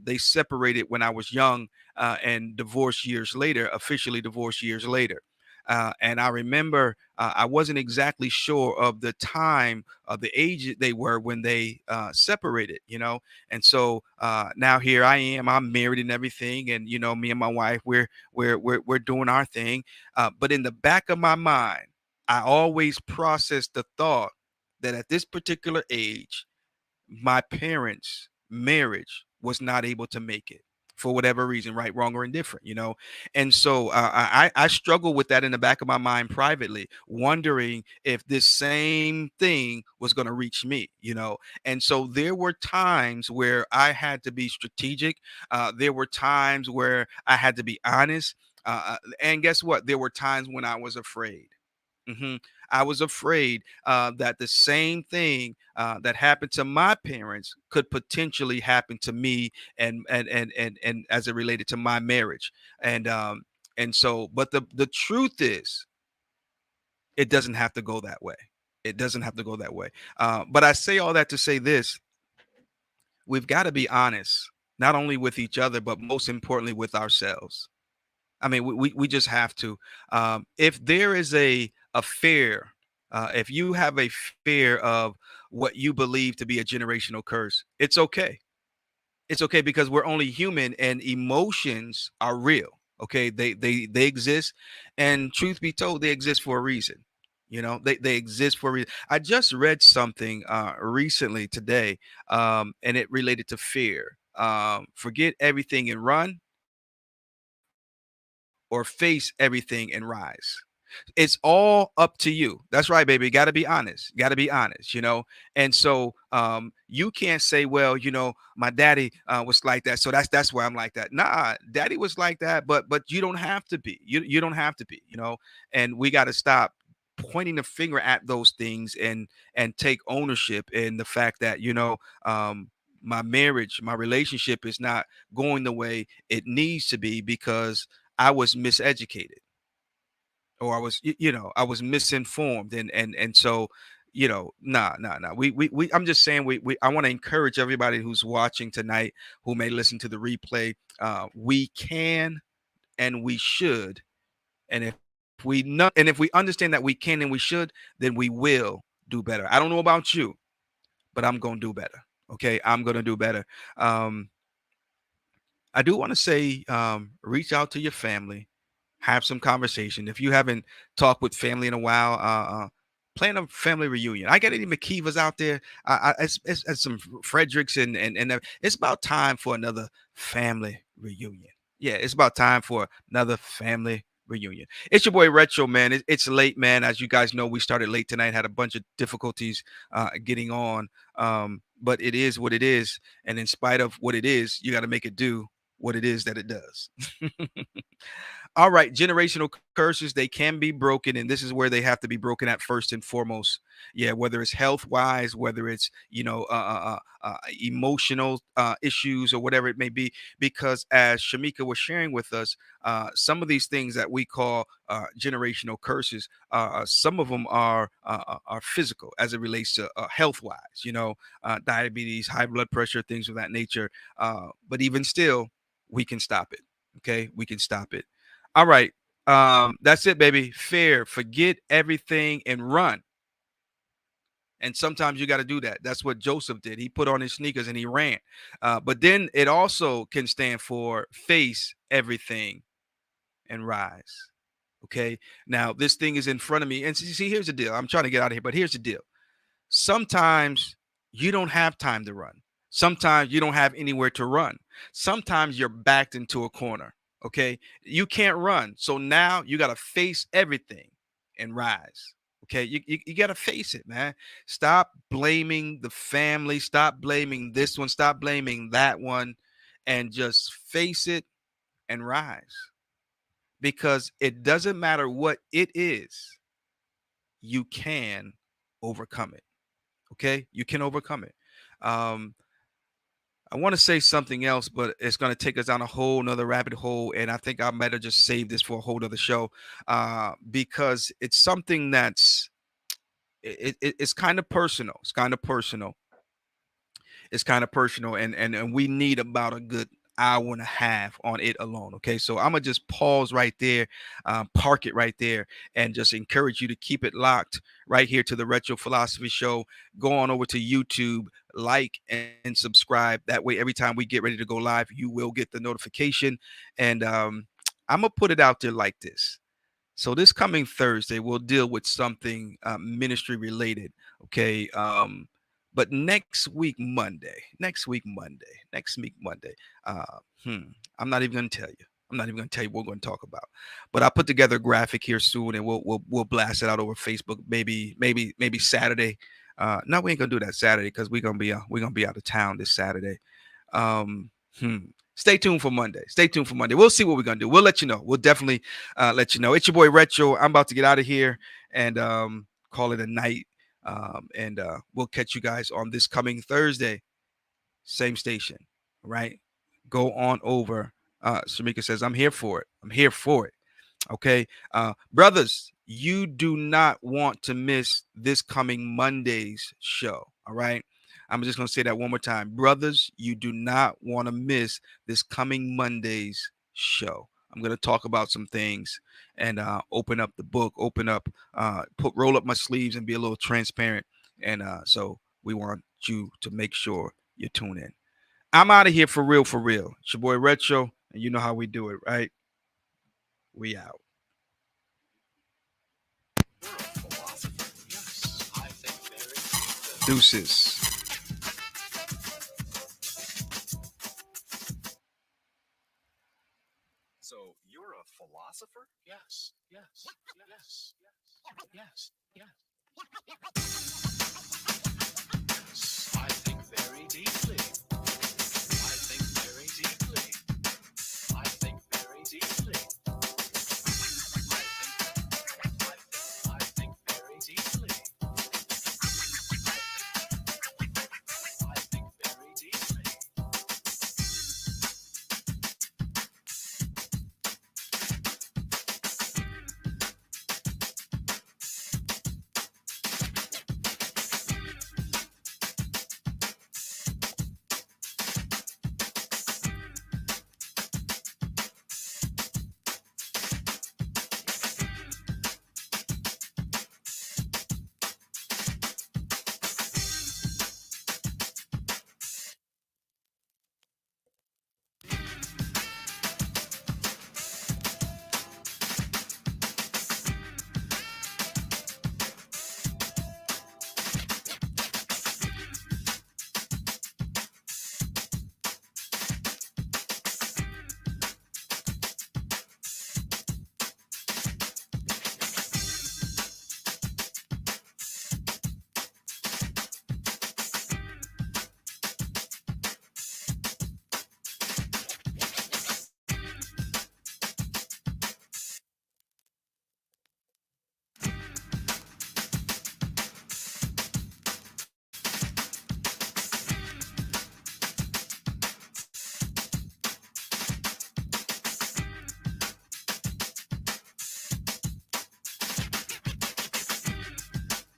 S1: they separated when I was young, and divorced years later, officially divorced years later. And I remember I wasn't exactly sure of the time, of the age they were when they separated, And so now here I am, I'm married and everything, and me and my wife, we're doing our thing. But in the back of my mind, I always processed the thought that at this particular age, my parents' marriage was not able to make it for whatever reason, right, wrong, or indifferent. And so I struggle with that in the back of my mind privately, wondering if this same thing was going to reach me. And so there were times where I had to be strategic. There were times where I had to be honest. And guess what? There were times when I was afraid. hmm I was afraid that the same thing that happened to my parents could potentially happen to me, and as it related to my marriage, and so, but the truth is, it doesn't have to go that way. It doesn't have to go that way. But I say all that to say this: we've got to be honest, not only with each other, but most importantly with ourselves. I mean, we just have to. If there is a fear, if you have a fear of what you believe to be a generational curse, it's okay. It's okay, because we're only human and emotions are real. Okay, they exist, and truth be told, they exist for a reason. They exist for a reason. I just read something recently today, and it related to fear. Forget everything and run, or face everything and rise. It's all up to you. That's right, baby. Got to be honest. Got to be honest. And so you can't say, well, my daddy was like that, so that's why I'm like that. Nah, daddy was like that, but you don't have to be. You don't have to be. And we got to stop pointing the finger at those things and take ownership in the fact that my marriage, my relationship is not going the way it needs to be because I was miseducated, or I was misinformed, and so nah. We I'm just saying, we I want to encourage everybody who's watching tonight, who may listen to the replay. We can and we should, and if we understand that we can and we should, then we will do better. I don't know about you, but I'm gonna do better. Okay, I'm gonna do better. Um, I do want to say, reach out to your family, have some conversation. If you haven't talked with family in a while, plan a family reunion. I got any McKeevers out there? It's some Fredericks and it's about time for another family reunion. Yeah, it's about time for another family reunion. It's your boy Retro, man. It's late, man. As you guys know, we started late tonight. Had a bunch of difficulties getting on, but it is what it is. And in spite of what it is, you got to make it do what it is that it does. All right, generational curses, they can be broken, and this is where they have to be broken at first and foremost. Yeah, whether it's health wise, whether it's emotional issues or whatever it may be, because as Shamika was sharing with us, some of these things that we call generational curses, some of them are physical as it relates to health wise. Diabetes, high blood pressure, things of that nature. But even still, we can stop it. Okay, we can stop it. All right. That's it, baby. Fear. Forget everything and run. And sometimes you got to do that. That's what Joseph did. He put on his sneakers and he ran. But then it also can stand for face everything and rise. Okay. Now, this thing is in front of me. And see, here's the deal. I'm trying to get out of here, but here's the deal. Sometimes you don't have time to run. Sometimes you don't have anywhere to run. Sometimes you're backed into a corner. Okay. You can't run. So now you got to face everything and rise. Okay. You got to face it, man. Stop blaming the family. Stop blaming this one. Stop blaming that one. And just face it and rise. Because it doesn't matter what it is, you can overcome it. Okay, you can overcome it. um I want to say something else, but it's going to take us down a whole nother rabbit hole, and I think I better just save this for a whole other show, because it's something that's it's kind of personal. It's kind of personal, and we need about a good hour and a half on it alone. Okay, so I'm gonna just pause right there, park it right there, and just encourage you to keep it locked right here to the Retro Philosophy Show. Go on over to YouTube, like and subscribe. That way, every time we get ready to go live, you will get the notification. And I'm gonna put it out there like this. So this coming Thursday, we'll deal with something ministry related. Okay. But next week Monday, uh, hmm, I'm not even going to tell you. I'm not even going to tell you what we're going to talk about. But I'll put together a graphic here soon, and we'll blast it out over Facebook. Maybe Saturday. No, we ain't gonna do that Saturday because we're gonna be out of town this Saturday. Um, hmm. Stay tuned for Monday. Stay tuned for Monday. We'll see what we're gonna do. We'll let you know. We'll definitely let you know. It's your boy Retro. I'm about to get out of here and call it a night. And we'll catch you guys on this coming Thursday, same station. Right? Go on over. Shamika says, "I'm here for it. I'm here for it." Okay. Brothers, you do not want to miss this coming Monday's show. All right. I'm just going to say that one more time. Brothers, you do not want to miss this coming Monday's show. I'm going to talk about some things and open up the book, roll up my sleeves and be a little transparent. And so we want you to make sure you tune in. I'm out of here for real, for real. It's your boy Retro, and you know how we do it, right? We out. Deuces.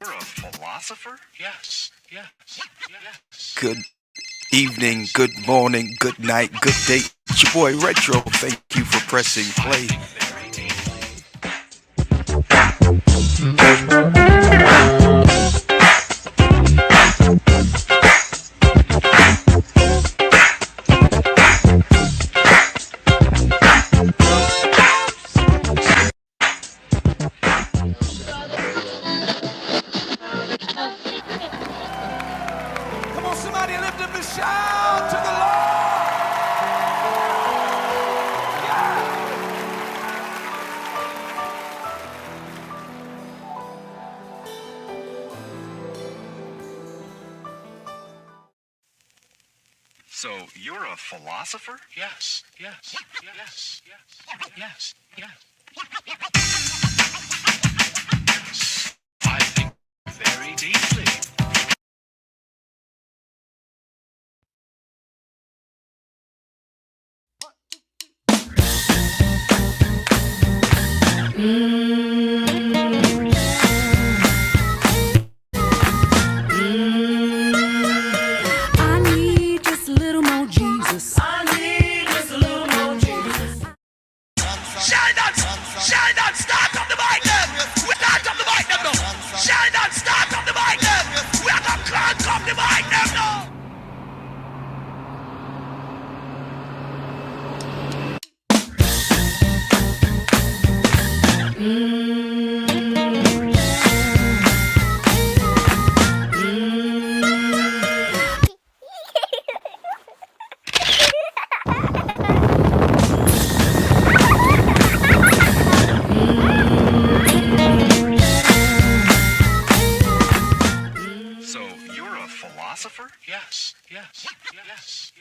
S3: You're a philosopher? Yes, yes, yes.
S1: Good evening, good morning, good night, good day. It's your boy Retro. Thank you for pressing play. Come on, somebody lift up a shout to the Lord.
S3: So you're a philosopher? Yes, yes, yes, yes, yes, yes. I think very deeply.
S4: I need just a little more Jesus. I need just a little more Jesus.
S3: Sheldon! Sheldon, start up the mic then! Start up the mic them now! Sheldon, start up the mic then! We are gonna crank up the mic them now! So you're a philosopher? Yes, yes, yes.